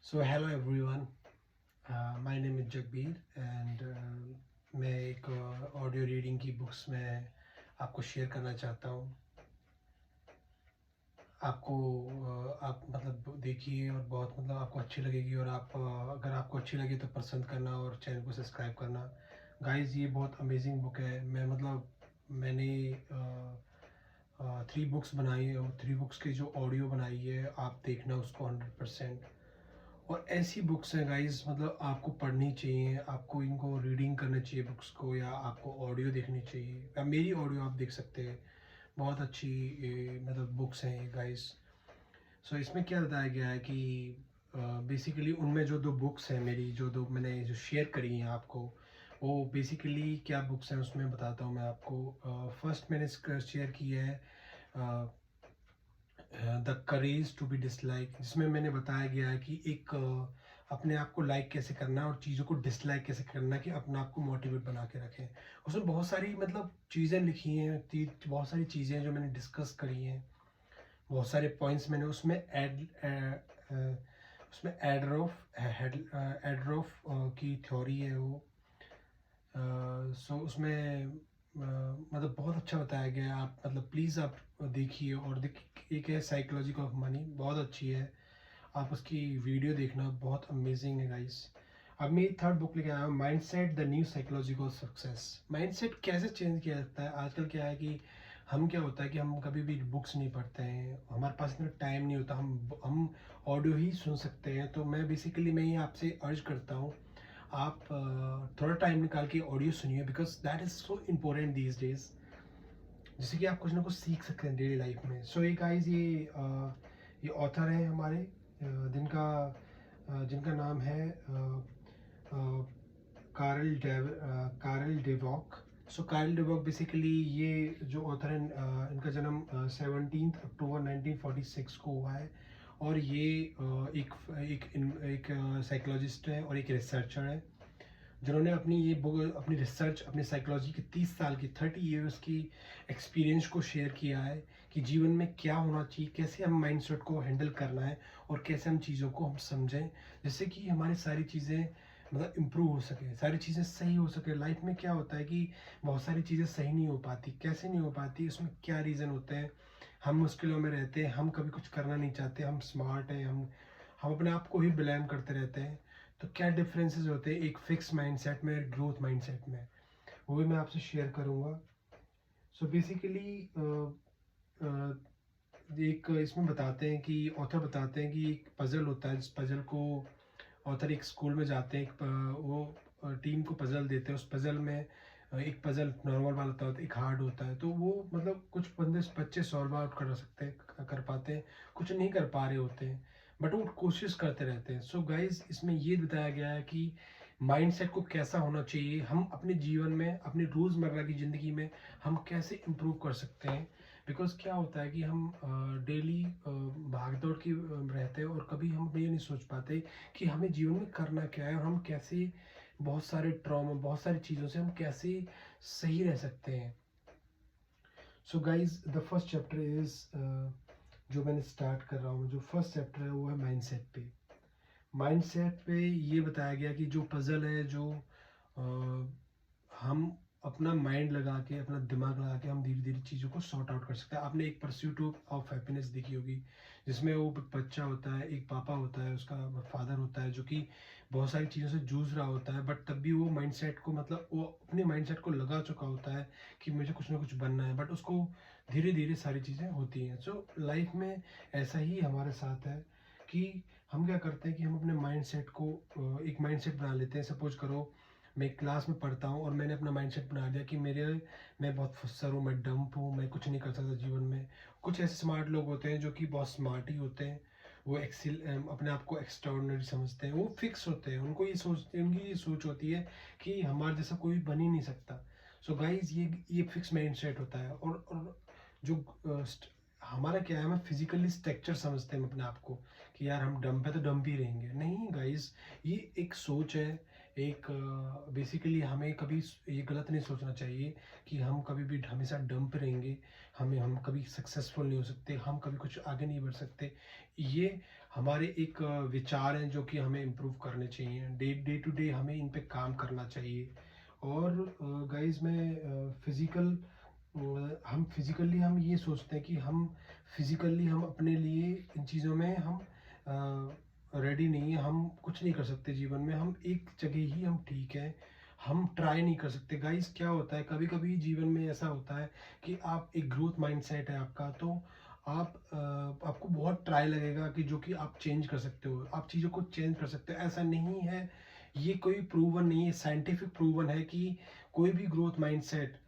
So hello everyone, my name is Jagbir and मैं एक audio reading की books में आपको शेयर करना चाहता हूँ। आपको आप मतलब देखिए और बहुत मतलब आपको अच्छी लगेगी और आप अगर आपको अच्छी लगे तो पसंद करना और चैनल को सब्सक्राइब करना। गाइस ये बहुत अमेजिंग बुक है। मैंने 3 बुक्स बनाई है और 3 बुक्स की जो ऑडियो बनाई है आप देखना उसको 100%। और ऐसी बुक्स हैं गाइस मतलब आपको पढ़नी चाहिए, आपको इनको रीडिंग करना चाहिए बुक्स को, या आपको ऑडियो देखनी चाहिए, या मेरी ऑडियो आप देख सकते हैं। बहुत अच्छी मतलब बुक्स हैं ये गाइस। सो इसमें क्या बताया गया है कि बेसिकली उनमें जो 2 बुक्स हैं मेरी, जो दो मैंने जो शेयर करी हैं आपको, वो बेसिकली क्या बुक्स हैं उसमें बताता हूँ मैं आपको। फर्स्ट मैंने शेयर की है the courage to be dislike, जिसमें मैंने बताया गया है कि एक अपने आप को लाइक कैसे करना है और चीज़ों को डिसलाइक कैसे करना है कि अपने आप को मोटिवेट बना के रखें। उसमें बहुत सारी मतलब चीज़ें लिखी हैं, बहुत सारी चीज़ें जो मैंने डिस्कस करी हैं, बहुत सारे पॉइंट्स मैंने उसमें एडरॉफ की थ्योरी है वो। सो उसमें मतलब बहुत अच्छा बताया गया है। आप मतलब प्लीज़ आप देखिए और एक है साइकोलॉजी ऑफ मनी, बहुत अच्छी है। आप उसकी वीडियो देखना, बहुत अमेजिंग है गाइस। अब मेरी थर्ड बुक लेके आया हूँ, mindset the new psychology of success. Mindset कैसे चेंज किया जाता है। आजकल क्या है कि हम क्या होता है कि हम कभी भी बुक्स नहीं पढ़ते हैं, हमारे पास इतना टाइम नहीं होता, हम ऑडियो ही सुन सकते हैं। तो मैं ये आपसे अर्ज करता हूँ, आप थोड़ा टाइम निकाल के ऑडियो सुनिए, because that is so important these days, जिससे कि आप कुछ ना कुछ सीख सकते हैं डेली लाइफ में। सो ये गाइस ये ऑथर है हमारे जिनका नाम है कारल डेवॉक। सो कारल डेवॉक बेसिकली ये जो ऑथर है, इनका जन्म 17 अक्टूबर 1946 को हुआ है। और ये एक एक साइकोलॉजिस्ट है और एक रिसर्चर है, जिन्होंने अपनी रिसर्च, अपनी साइकोलॉजी की 30 साल की 30 ईयर्स की एक्सपीरियंस को शेयर किया है कि जीवन में क्या होना चाहिए, कैसे हम माइंडसेट को हैंडल करना है और कैसे हम चीज़ों को हम समझें, जिससे कि हमारी सारी चीज़ें मतलब इम्प्रूव हो सके, सारी चीज़ें सही हो सके। लाइफ में क्या होता है कि बहुत सारी चीज़ें सही नहीं हो पाती। कैसे नहीं हो पाती, उसमें क्या रीज़न होते हैं। हम मुश्किलों में रहते हैं, हम कभी कुछ करना नहीं चाहते, हम स्मार्ट हैं, हम अपने आप को ही ब्लेम करते रहते हैं। तो क्या डिफरेंसेस होते हैं एक फिक्स माइंडसेट में और ग्रोथ माइंडसेट में, वो भी मैं आपसे शेयर करूँगा। सो बेसिकली एक इसमें बताते हैं कि ऑथर बताते हैं कि एक पज़ल होता है, जिस पज़ल को ऑथर एक स्कूल में जाते हैं, वो टीम को पज़ल देते हैं। उस पज़ल में एक पज़ल नॉर्मल वाला होता है, एक हार्ड होता है। तो वो मतलब कुछ बच्चे सॉल्व आउट कर सकते हैं, कर पाते हैं, कुछ नहीं कर पा रहे होते हैं, बट वो कोशिश करते रहते हैं। सो गाइज इसमें ये बताया गया है कि माइंडसेट को कैसा होना चाहिए, हम अपने जीवन में, अपनी रोज़मर्रा की ज़िंदगी में हम कैसे इम्प्रूव कर सकते हैं। बिकॉज क्या होता है कि हम डेली भाग दौड़ की रहते हैं और कभी हम ये नहीं सोच पाते कि हमें जीवन में करना क्या है और हम कैसे बहुत सारे ट्रॉमा, बहुत सारी चीज़ों से हम कैसे सही रह सकते हैं। So guys the first chapter is, जो मैंने स्टार्ट कर रहा हूँ, जो फर्स्ट चैप्टर है वो है माइंडसेट पे। माइंडसेट पे ये बताया गया कि जो पज़ल है, जो हम अपना माइंड लगा के, अपना दिमाग लगा के हम धीरे धीरे चीज़ों को सॉर्ट आउट कर सकते हैं। आपने एक परस्यूट ऑफ हैप्पीनेस देखी होगी, जिसमें वो बच्चा होता है, एक पापा होता है, उसका फादर होता है, जो कि बहुत सारी चीज़ों से जूझ रहा होता है, बट तब भी वो माइंडसेट को मतलब वो अपने माइंडसेट को लगा चुका होता है कि मुझे कुछ ना कुछ बनना है, बट उसको धीरे धीरे सारी चीज़ें होती हैं। सो लाइफ में ऐसा ही हमारे साथ है कि हम क्या करते हैं कि हम अपने माइंडसेट को एक माइंडसेट बना लेते हैं। सपोज करो मैं क्लास में पढ़ता हूँ और मैंने अपना माइंडसेट बना लिया कि मैं बहुत फुस्सर हूँ, मैं डम्प हूँ, मैं कुछ नहीं कर सकता जीवन में। कुछ ऐसे स्मार्ट लोग होते हैं जो कि बहुत स्मार्ट ही होते हैं, वो अपने आप को एक्स्ट्राऑर्डिनरी समझते हैं, वो फिक्स होते हैं, उनकी ये सोच होती है कि हमारे जैसा कोई बन ही नहीं सकता। सो गाइज ये फिक्स माइंडसेट होता है। और जो हमारा क्या है, हम फिजिकली स्ट्रक्चर समझते हैं अपने आप को कि यार हम डम्प है तो डम्प ही रहेंगे। नहीं गाइज, ये एक सोच है, एक बेसिकली हमें कभी ये गलत नहीं सोचना चाहिए कि हम कभी भी हमेशा डम पे रहेंगे, हम कभी सक्सेसफुल नहीं हो सकते, हम कभी कुछ आगे नहीं बढ़ सकते। ये हमारे एक विचार हैं जो कि हमें इम्प्रूव करने चाहिए, डे टू डे हमें इन पे काम करना चाहिए। और गाइस मैं फिज़िकल हम फिज़िकली हम ये सोचते हैं कि हम फिज़िकली हम अपने लिए इन चीज़ों में हम रेडी नहीं है, हम कुछ नहीं कर सकते जीवन में, हम एक जगह ही हम ठीक है, हम ट्राई नहीं कर सकते। गाइस क्या होता है, कभी कभी जीवन में ऐसा होता है कि आप एक ग्रोथ माइंडसेट है आपका, तो आप आपको बहुत ट्राई लगेगा कि जो कि आप चेंज कर सकते हो, आप चीज़ों को चेंज कर सकते हो। ऐसा नहीं है, ये कोई प्रूवन नहीं है, साइंटिफिक प्रूवन है कि कोई भी ग्रोथ माइंडसेट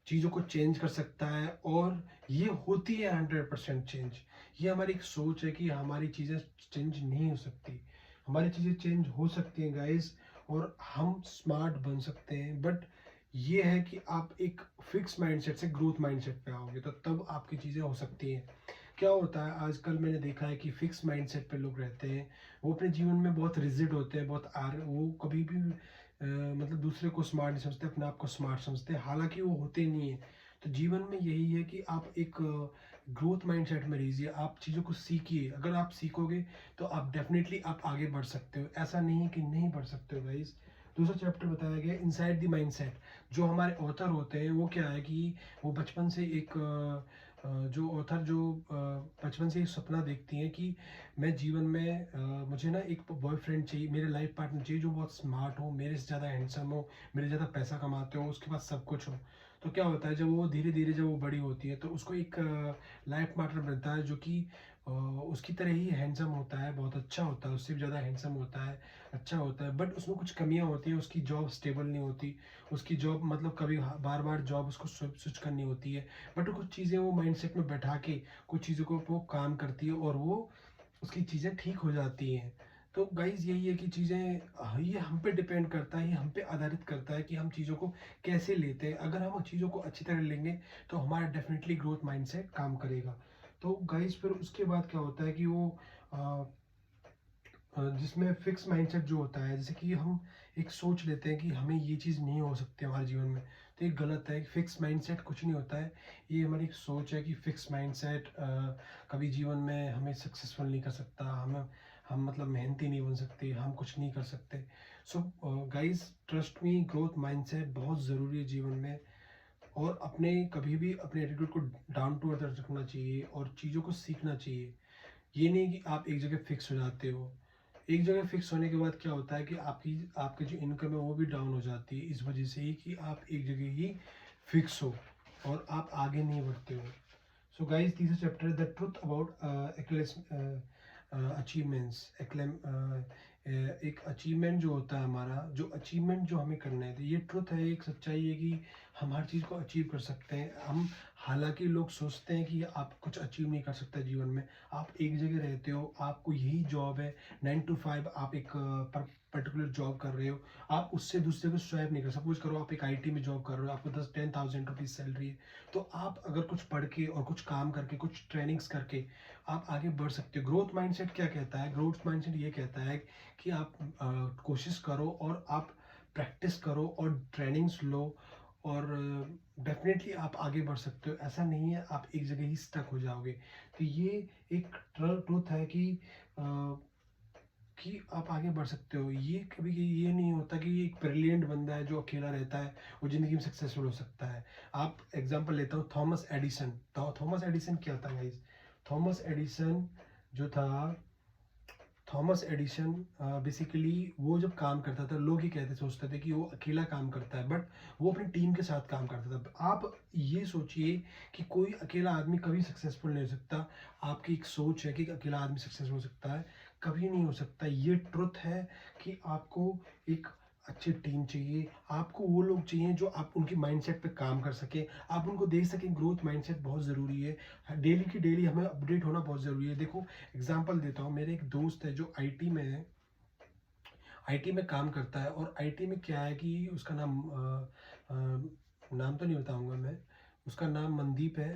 चीज़ों को चेंज कर सकता है, और ये होती है 100% चेंज। ये हमारी एक सोच है कि हमारी चीज़ें चेंज नहीं हो सकती, हमारी चीज़ें चेंज हो सकती हैं गाइस, और हम स्मार्ट बन सकते हैं। बट ये है कि आप एक फिक्स माइंडसेट से ग्रोथ माइंडसेट पे आओगे तो तब आपकी चीज़ें हो सकती हैं। क्या होता है आजकल मैंने देखा है कि फिक्स माइंडसेट पे लोग रहते हैं, वो अपने जीवन में बहुत रिजिड होते हैं, बहुत वो कभी भी मतलब दूसरे को स्मार्ट नहीं समझते, अपने आप को स्मार्ट समझते हैं, हालांकि वो होते नहीं है। तो जीवन में यही है कि आप एक ग्रोथ माइंडसेट में रहिए, आप चीज़ों को सीखिए। अगर आप सीखोगे तो आप डेफिनेटली आप आगे बढ़ सकते हो, ऐसा नहीं है कि नहीं बढ़ सकते हो गाइस। दूसरा चैप्टर बताया गया इनसाइड द माइंडसेट। जो हमारे ऑथर होते हैं वो क्या है कि वो बचपन से एक जो ऑथर जो बचपन से एक सपना देखती हैं कि मैं जीवन में मुझे ना एक बॉयफ्रेंड चाहिए, मेरे लाइफ पार्टनर चाहिए जो बहुत स्मार्ट हो, मेरे से ज़्यादा हैंडसम हो, मेरे ज़्यादा पैसा कमाते हो, उसके पास सब कुछ हो। तो क्या होता है जब वो धीरे धीरे जब वो बड़ी होती है तो उसको एक लाइफ पार्टनर बनता है जो कि उसकी तरह ही हैंडसम होता है, बहुत अच्छा होता है, उससे भी ज़्यादा हैंडसम होता है, अच्छा होता है, बट उसमें कुछ कमियां होती हैं, उसकी जॉब स्टेबल नहीं होती, उसकी जॉब मतलब कभी बार बार जॉब उसको स्विच करनी होती है। बट कुछ चीज़ें वो माइंडसेट में बैठा के कुछ चीज़ों को वो काम करती है और वो उसकी चीज़ें ठीक हो जाती हैं। तो गाइज़ यही है कि चीज़ें ये हम पे डिपेंड करता है, ये हम पे आधारित करता है कि हम चीज़ों को कैसे लेते हैं। अगर हम चीज़ों को अच्छी तरह लेंगे तो हमारा डेफिनेटली ग्रोथ माइंडसेट काम करेगा। तो गाइज़ फिर उसके बाद क्या होता है कि वो अ, जिसमें फिक्स माइंडसेट जो होता है, जैसे कि हम एक सोच लेते हैं कि हमें ये चीज़ नहीं हो सकती हमारे जीवन में, तो ये गलत है। फिक्स माइंडसेट कुछ नहीं होता है, ये हमारी एक सोच है कि फिक्स माइंडसेट कभी जीवन में हमें सक्सेसफुल नहीं कर सकता, हम मतलब मेहनती नहीं बन सकते, हम कुछ नहीं कर सकते। So guys trust me, growth mindset बहुत ज़रूरी है जीवन में। और अपने कभी भी अपने एटीट्यूड को डाउन टू अर्थ रखना चाहिए और चीज़ों को सीखना चाहिए। ये नहीं कि आप एक जगह फिक्स हो जाते हो, एक जगह फिक्स होने के बाद क्या होता है कि आपकी जो इनकम है वो भी डाउन हो जाती है, इस वजह से ही कि आप एक जगह ही फिक्स हो और आप आगे नहीं बढ़ते हो। सो गाइस तीसरा chapter the truth about achievements. एक अचीवमेंट जो होता है हमारा, जो अचीवमेंट जो हमें करना है, तो ये ट्रुथ है, एक सच्चाई है कि हम हर चीज़ को अचीव कर सकते हैं। हम हालांकि लोग सोचते हैं कि आप कुछ अचीव नहीं कर सकते जीवन में, आप एक जगह रहते हो, आपको यही जॉब है 9 to 5, आप एक पर्टिकुलर जॉब कर रहे हो, आप उससे दूसरे को स्वैप नहीं कर। सपोज करो आप एक आईटी में जॉब कर रहे हो, आपको 10,000 रुपीज़ सैलरी है, तो आप अगर कुछ पढ़ के और कुछ काम करके कुछ ट्रेनिंग्स करके आप आगे बढ़ सकते हो। ग्रोथ माइंडसेट क्या कहता है, ग्रोथ माइंडसेट ये कहता है कि आप कोशिश करो और आप प्रैक्टिस करो और ट्रेनिंग्स लो, और डेफिनेटली आप आगे बढ़ सकते हो। ऐसा नहीं है आप एक जगह ही स्टक हो जाओगे। तो ये एक ट्रूथ है कि आप आगे बढ़ सकते हो। ये कभी ये नहीं होता कि ये एक ब्रिलियंट बंदा है जो अकेला रहता है वो ज़िंदगी में सक्सेसफुल हो सकता है। आप एग्जांपल लेता हूँ थॉमस एडिसन। तो थॉमस एडिसन क्या था गाइस, थॉमस एडिसन जो था, थॉमस एडिसन बेसिकली वो जब काम करता था लोग ही कहते सोचते थे कि वो अकेला काम करता है, बट वो अपनी टीम के साथ काम करता था। आप ये सोचिए कि कोई अकेला आदमी कभी सक्सेसफुल नहीं हो सकता। आपकी एक सोच है कि अकेला आदमी सक्सेसफुल हो सकता है, कभी नहीं हो सकता। ये ट्रुथ है कि आपको एक अच्छी टीम चाहिए, आपको वो लोग चाहिए जो आप उनके माइंडसेट पे काम कर सके, आप उनको देख सकें। ग्रोथ माइंडसेट बहुत ज़रूरी है, डेली की डेली हमें अपडेट होना बहुत ज़रूरी है। देखो एग्जांपल देता हूँ, मेरे एक दोस्त है जो आईटी में है, आईटी में काम करता है, और आईटी में क्या है कि उसका नाम नाम तो नहीं बताऊंगा मैं, उसका नाम मनदीप है।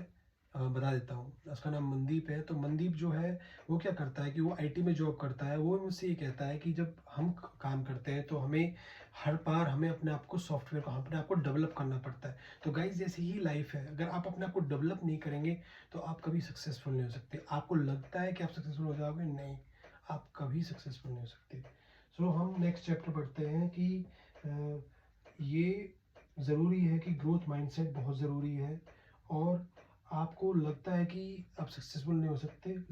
बता देता हूँ। उसका नाम मनदीप है। तो मनदीप जो है वो क्या करता है कि वो आईटी में जॉब करता है। वो मुझसे ये कहता है कि जब हम काम करते हैं तो हमें हर बार हमें अपने आप को सॉफ्टवेयर को अपने आप को डेवलप करना पड़ता है। तो गाइज जैसे ही लाइफ है, अगर आप अपने आप को डेवलप नहीं करेंगे तो आप कभी सक्सेसफुल नहीं हो सकते। आपको लगता है कि आप सक्सेसफुल हो जाओगे, नहीं, आप कभी सक्सेसफुल नहीं हो सकते। सो हम नेक्स्ट चैप्टर पढ़ते हैं कि ये ज़रूरी है कि ग्रोथ माइंडसेट बहुत ज़रूरी है। और आपको लगता है कि आप सक्सेसफुल नहीं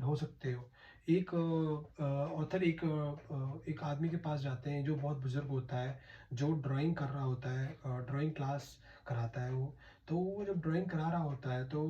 हो सकते हो। एक ऑथर एक आदमी के पास जाते हैं जो बहुत बुजुर्ग होता है, जो ड्राइंग कर रहा होता है, ड्राइंग क्लास कराता है वो। तो वो जब ड्राइंग करा रहा होता है तो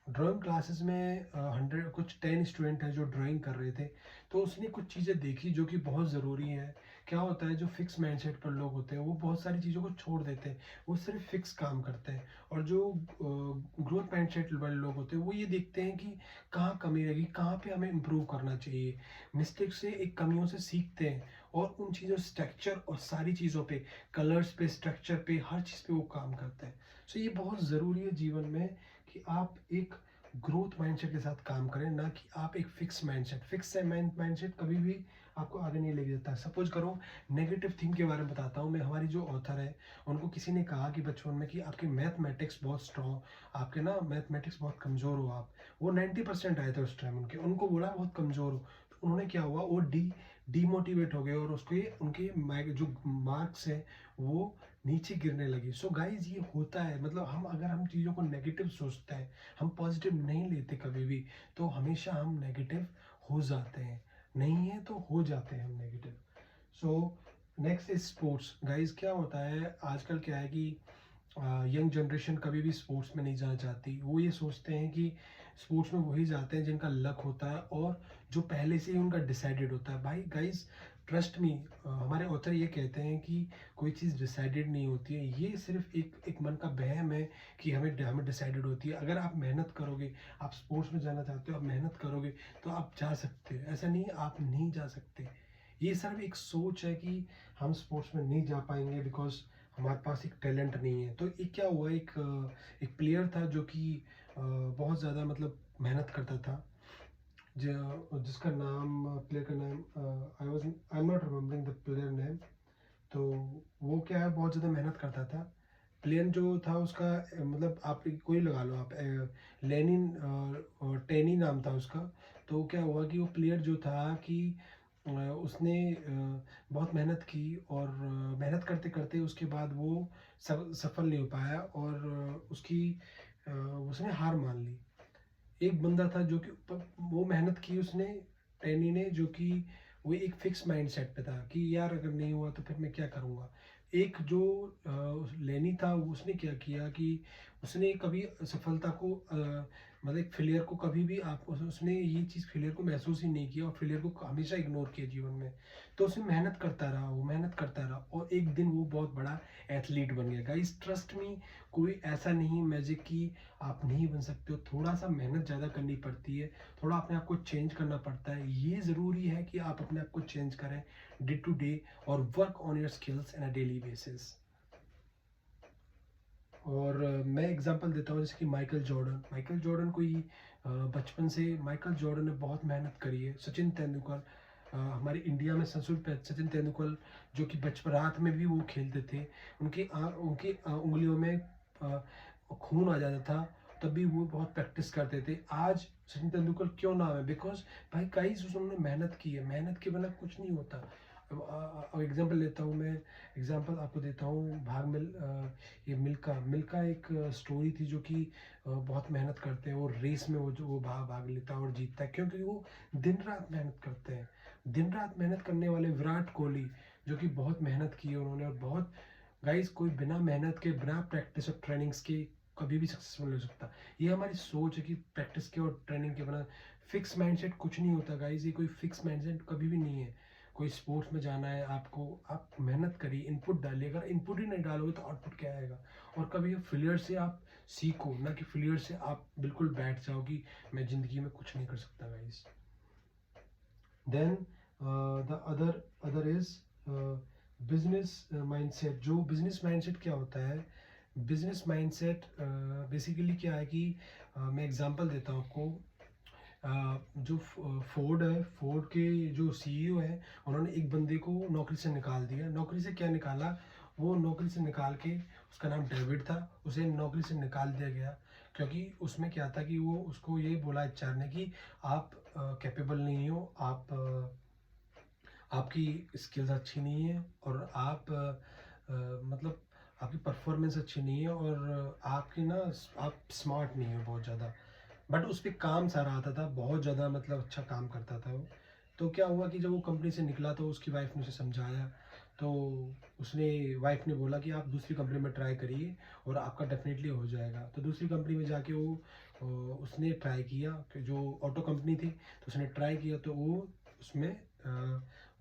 ड्राइंग क्लासेस में 10 स्टूडेंट हैं जो ड्राइंग कर रहे थे। तो उसने कुछ चीज़ें देखी जो कि बहुत ज़रूरी है। क्या होता है, जो फिक्स माइंडसेट पर लोग होते हैं वो बहुत सारी चीज़ों को छोड़ देते हैं, वो सिर्फ फिक्स काम करते हैं। और जो ग्रोथ माइंडसेट वाले लोग होते हैं वो ये देखते हैं कि कहाँ कमी रहेगी, कहाँ पे हमें इम्प्रूव करना चाहिए। मिस्टेक से, एक कमियों से सीखते हैं और उन चीज़ों, स्ट्रक्चर और सारी चीज़ों पे, कलर्स पे, स्ट्रक्चर पे, हर चीज़ पे वो काम करते हैं। सो ये बहुत ज़रूरी है जीवन में कि आप एक ग्रोथ माइंडसेट के साथ काम करें, ना कि आप एक फिक्स माइंडसेट कभी भी आपको आगे नहीं लेके जाता है। सपोज करो, नेगेटिव थिंग के बारे में बताता हूँ मैं। हमारी जो ऑथर है उनको किसी ने कहा कि बचपन में कि आपके मैथमेटिक्स बहुत स्ट्रॉन्ग, आपके ना मैथमेटिक्स बहुत कमज़ोर हो आप। वो 90% आए थे उस टाइम उनको बोला बहुत कमज़ोर हो। तो उन्होंने क्या हुआ, वो डीमोटिवेट हो गए और उसके उनके जो मार्क्स हैं वो नीचे गिरने लगी। सो गाइज ये होता है, मतलब अगर हम चीज़ों को नेगेटिव सोचते हैं, हम पॉजिटिव नहीं लेते कभी भी, तो हमेशा हम नेगेटिव हो जाते हैं। नहीं है तो हो जाते हैं हम negative. So next is sports. Guys क्या होता है आजकल, क्या है कि यंग जनरेशन कभी भी स्पोर्ट्स में नहीं जाना चाहती। वो ये सोचते हैं कि स्पोर्ट्स में वही जाते हैं जिनका लक होता है और जो पहले से ही उनका डिसाइडेड होता है। भाई गाइज ट्रस्ट मी, हमारे ऑथर ये कहते हैं कि कोई चीज़ डिसाइडेड नहीं होती है, ये सिर्फ एक मन का वहम है कि हमें डिसाइडेड होती है। अगर आप मेहनत करोगे, आप स्पोर्ट्स में जाना चाहते हो, आप मेहनत करोगे तो आप जा सकते हो। ऐसा नहीं आप नहीं जा सकते। ये सिर्फ एक सोच है कि हम स्पोर्ट्स में नहीं जा पाएंगे बिकॉज हमारे पास एक टैलेंट नहीं है। तो एक क्या हुआ, एक प्लेयर था जो कि बहुत ज़्यादा मतलब मेहनत करता था, जिसका नाम, प्लेयर का नाम, I am not remembering the player name. तो वो क्या है, बहुत ज़्यादा मेहनत करता था। प्लेन जो था उसका, मतलब आप कोई लगा लो आप, लेनिन और टेनी नाम था उसका। तो क्या हुआ कि वो प्लेयर जो था कि उसने बहुत मेहनत की और मेहनत करते करते उसके बाद वो सफल नहीं हो पाया और उसने हार मान ली। एक बंदा था जो कि वो मेहनत की उसने, टेनी ने, जो कि वो एक फिक्स माइंडसेट पे था कि यार अगर नहीं हुआ तो फिर मैं क्या करूँगा। एक जो लेनी था उसने क्या किया कि उसने कभी सफलता को मतलब फेलियर को कभी भी उसने ये चीज़ फेलियर को महसूस ही नहीं किया और फेलियर को हमेशा इग्नोर किया जीवन में। तो उसने मेहनत करता रहा, वो मेहनत करता रहा और एक दिन वो बहुत बड़ा एथलीट बन गया। गाइस ट्रस्ट मी, कोई ऐसा नहीं मैजिक की आप नहीं बन सकते हो। थोड़ा सा मेहनत ज़्यादा करनी पड़ती है, थोड़ा अपने आप को चेंज करना पड़ता है। ये ज़रूरी है कि आप अपने आप को चेंज करें डे टू डे और work on your skills in a daily basis. और मैं एग्जांपल देता हूँ जैसे कि माइकल जॉर्डन को ही बचपन से माइकल जॉर्डन ने बहुत मेहनत करी है। सचिन तेंदुलकर, हमारे इंडिया में सचिन तेंदुलकर जो कि बचपन रात में भी वो खेलते थे, उनकी उंगलियों में खून आ जाता था, तब भी वो बहुत प्रैक्टिस करते थे। आज सचिन तेंदुलकर क्यों नाम है, बिकॉज भाई गाइस उन्होंने मेहनत की है, मेहनत के बिना कुछ नहीं होता। अब एग्जांपल लेता हूँ मैं, एग्जांपल आपको देता हूँ, ये मिल्का एक स्टोरी थी जो कि बहुत मेहनत करते हैं, वो रेस में वो भाग लेता है और जीतता है क्योंकि वो दिन रात मेहनत करते हैं। दिन रात मेहनत करने वाले विराट कोहली जो कि बहुत मेहनत की है उन्होंने, और बहुत गाइस कोई बिना मेहनत के, बिना प्रैक्टिस और ट्रेनिंग्स के कभी भी सक्सेसफुल नहीं हो सकता। ये हमारी सोच है कि प्रैक्टिस के और ट्रेनिंग के बिना फिक्स माइंडसेट कुछ नहीं होता गाइस। ये कोई फिक्स माइंडसेट कभी भी नहीं है। कोई स्पोर्ट्स में जाना है आपको, आप मेहनत करिए, इनपुट डालिए। अगर इनपुट ही नहीं डालोगे तो आउटपुट क्या आएगा। और कभी फेलियर से आप सीखो, ना कि फेलियर से आप बिल्कुल बैठ जाओ कि मैं ज़िंदगी में कुछ नहीं कर सकता guys. Then the other is business mindset. जो बिजनेस माइंडसेट क्या होता है, बिजनेस माइंडसेट बेसिकली क्या है कि मैं एग्जांपल देता हूँ आपको। जो फोर्ड है, फोर्ड के जो सीईओ है, उन्होंने एक बंदे को नौकरी से निकाल दिया। नौकरी से क्या निकाला, वो नौकरी से निकाल के, उसका नाम डेविड था, उसे नौकरी से निकाल दिया गया क्योंकि उसमें क्या था कि वो उसको ये बोला एचआर ने कि आप कैपेबल नहीं हो, आप आपकी स्किल्स अच्छी नहीं है और आप मतलब आपकी परफॉर्मेंस अच्छी नहीं है और आपकी ना आप स्मार्ट नहीं हो बहुत ज़्यादा। बट उस पर काम सारा आता था बहुत ज़्यादा, मतलब अच्छा काम करता था वो। तो क्या हुआ कि जब वो कंपनी से निकला तो उसकी वाइफ ने उसे समझाया, तो उसने वाइफ ने बोला कि आप दूसरी कंपनी में ट्राई करिए और आपका डेफिनेटली हो जाएगा। तो दूसरी कंपनी में जाके वो उसने ट्राई किया कि जो ऑटो कंपनी थी, तो उसने ट्राई किया तो वो उसमें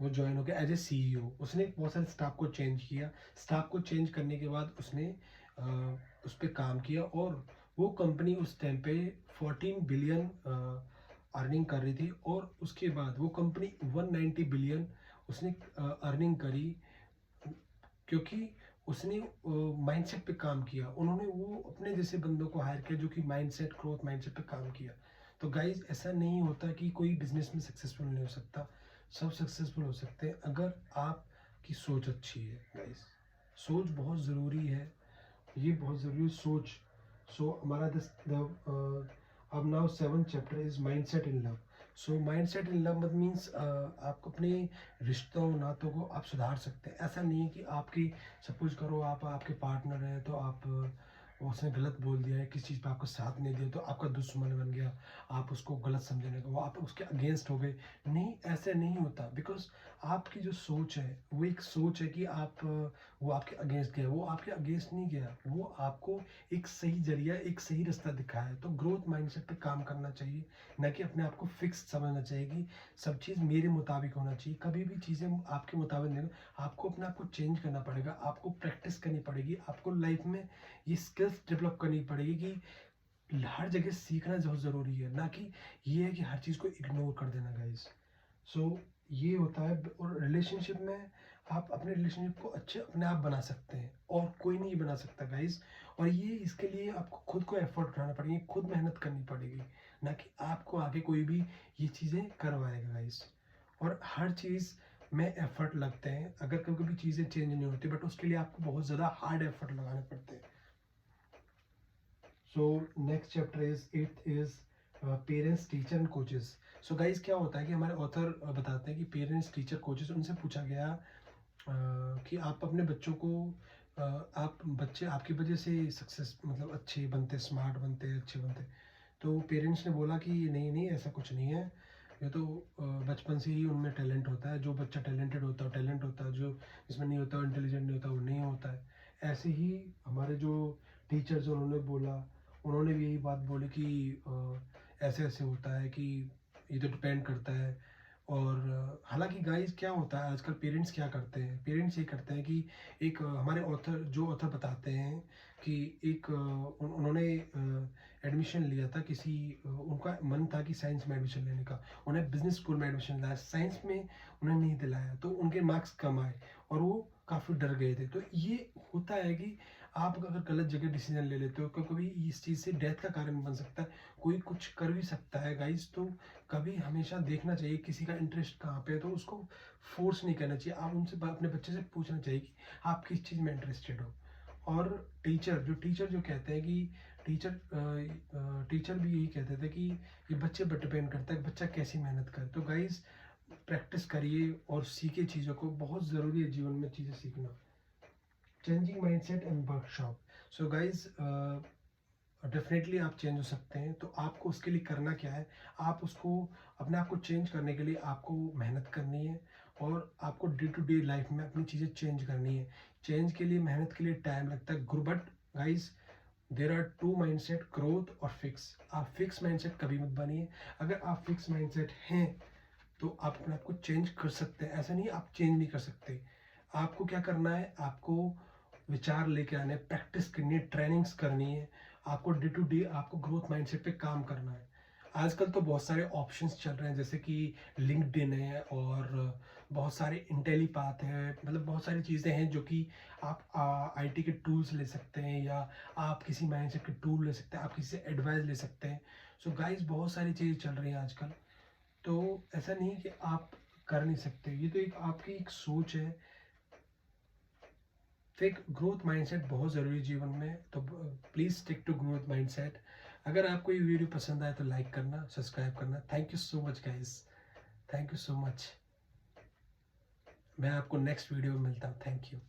वो ज्वाइन हो गया एज ए सीईओ। उसने बहुत सारे स्टाफ को चेंज किया। स्टाफ को चेंज करने के बाद उसने उस पर काम किया और वो कंपनी उस टाइम पे 14 बिलियन अर्निंग कर रही थी और उसके बाद वो कंपनी 190 बिलियन उसने अर्निंग करी क्योंकि उसने माइंडसेट पे काम किया। उन्होंने वो अपने जैसे बंदों को हायर किया जो कि माइंडसेट, ग्रोथ माइंडसेट पे काम किया। तो गाइज ऐसा नहीं होता कि कोई बिजनेस में सक्सेसफुल नहीं हो सकता, सब सक्सेसफुल हो सकते हैं अगर आपकी सोच अच्छी है। गाइज सोच बहुत ज़रूरी है, ये बहुत ज़रूरी है सोच। सो हमारा दिस द अब now 7th chapter is mindset in love. So mindset in love मत मीन्स आपको अपने रिश्तों नातों को आप सुधार सकते हैं। ऐसा नहीं है कि आपकी, सपोज करो आप आपके पार्टनर हैं तो आप उसने गलत बोल दिया है किसी चीज़ पे, आपको साथ नहीं दिया तो आपका दुश्मन बन गया, आप उसको गलत समझने को, आप उसके अगेंस्ट हो गए। नहीं, ऐसे नहीं होता। बिकॉज आपकी जो सोच है वो एक सोच है कि आप वो आपके अगेंस्ट गया, वो आपके अगेंस्ट नहीं गया, वो आपको एक सही जरिया, एक सही रास्ता दिखाया है। तो ग्रोथ माइंडसेट पे काम करना चाहिए, ना कि अपने आप को फिक्स समझना चाहिए कि सब चीज़ मेरे मुताबिक होना चाहिए। कभी भी चीज़ें आपके मुताबिक नहीं, आपको अपने आप को चेंज करना पड़ेगा, आपको प्रैक्टिस करनी पड़ेगी, आपको लाइफ में ये स्किल्स डेवलप करनी पड़ेगी कि हर जगह सीखना बहुत ज़रूरी है, ना कि ये है कि हर चीज़ को इग्नोर कर देना गाइस। सो ये होता है। और रिलेशनशिप में आप अपने रिलेशनशिप को अच्छे अपने आप बना सकते हैं और कोई नहीं बना सकता गाइस। और ये इसके लिए आपको खुद को एफर्ट उठाना पड़ेगी, खुद मेहनत करनी पड़ेगी, ना कि आपको आगे कोई भी ये चीज़ें करवाएगा गाइस। और हर चीज़ में एफर्ट लगते हैं, अगर कभी कभी चीज़ें चेंज नहीं होती, बट उसके लिए आपको बहुत ज़्यादा हार्ड एफर्ट लगाने पड़ते हैं। So next chapter is it is parents, teacher and coaches. So guys क्या होता है कि हमारे ऑथर बताते हैं कि पेरेंट्स, टीचर, कोचेस, उनसे पूछा गया कि आप अपने बच्चों को आप बच्चे आपकी वजह से सक्सेस मतलब अच्छे बनते, स्मार्ट बनते, अच्छे बनते। तो पेरेंट्स ने बोला कि नहीं नहीं, ऐसा कुछ नहीं है, ये तो बचपन से ही उनमें टैलेंट होता है। जो बच्चा टैलेंटेड होता है टैलेंट होता है, जो इसमें नहीं होता, इंटेलिजेंट नहीं होता, वो नहीं होता है। ऐसे ही हमारे जो टीचर्स उन्होंने बोला, उन्होंने भी यही बात बोली कि ऐसे ऐसे होता है कि ये तो डिपेंड करता है। और हालांकि गाइस क्या होता है आजकल, पेरेंट्स क्या करते हैं, पेरेंट्स ये करते हैं कि एक हमारे ऑथर, जो ऑथर बताते हैं कि एक उन्होंने एडमिशन लिया था किसी उनका मन था कि साइंस में एडमिशन लेने का, उन्हें बिजनेस स्कूल में एडमिशन दिलाया, साइंस में उन्हें नहीं दिलाया, तो उनके मार्क्स कम आए और वो काफ़ी डर गए थे। तो ये होता है कि आप अगर गलत जगह डिसीजन ले लेते हो तो कभी इस चीज़ से डेथ का कारण बन सकता है। कोई कुछ कर भी सकता है गाइज। तो कभी हमेशा देखना चाहिए किसी का इंटरेस्ट कहाँ पे है, तो उसको फोर्स नहीं करना चाहिए। आप उनसे अपने बच्चे से पूछना चाहिए कि आप किस चीज़ में इंटरेस्टेड हो। और टीचर जो कहते हैं कि टीचर भी यही कहते थे कि ये बच्चे पर डिपेंड करता है बच्चा कैसी मेहनत करे। तो गाइज प्रैक्टिस करिए और सीखे चीज़ों को, बहुत ज़रूरी है जीवन में चीज़ें सीखना। Changing mindset and workshop. So guys definitely आप चेंज हो सकते हैं। तो आपको उसके लिए करना क्या है, आप उसको अपने आप को चेंज करने के लिए आपको मेहनत करनी है और आपको डे टू डे लाइफ में अपनी चीज़ें चेंज करनी है। चेंज के लिए, मेहनत के लिए टाइम लगता है, but guys there are two mindset, growth और फिक्स। आप फिक्स माइंडसेट कभी मत बनिए। अगर आप फिक्स माइंडसेट हैं तो आप अपने आप को चेंज कर सकते हैं, ऐसा नहीं आप चेंज नहीं कर सकते। आपको क्या करना है, आपको विचार लेके आने, प्रैक्टिस करनी है, ट्रेनिंग्स करनी है, आपको डे टू डे आपको ग्रोथ माइंडसेट पे काम करना है। आजकल तो बहुत सारे ऑप्शंस चल रहे हैं, जैसे कि लिंक्डइन है और बहुत सारे इंटेलीपाथ है, मतलब बहुत सारी चीज़ें हैं जो कि आप आईटी के टूल्स ले सकते हैं, या आप किसी मैनेजर के टूल ले सकते हैं, आप किसी से एडवाइस ले सकते हैं। सो गाइस, बहुत सारी चीज़ें चल रही हैं आजकल। तो ऐसा नहीं है कि आप कर नहीं सकते, ये तो एक आपकी एक सोच है। तो एक ग्रोथ माइंडसेट बहुत ज़रूरी है जीवन में, तो please stick to growth mindset. अगर आपको ये वीडियो पसंद आए तो लाइक करना, सब्सक्राइब करना। Thank you so much guys, thank you so much. मैं आपको नेक्स्ट वीडियो में मिलता हूँ। Thank you.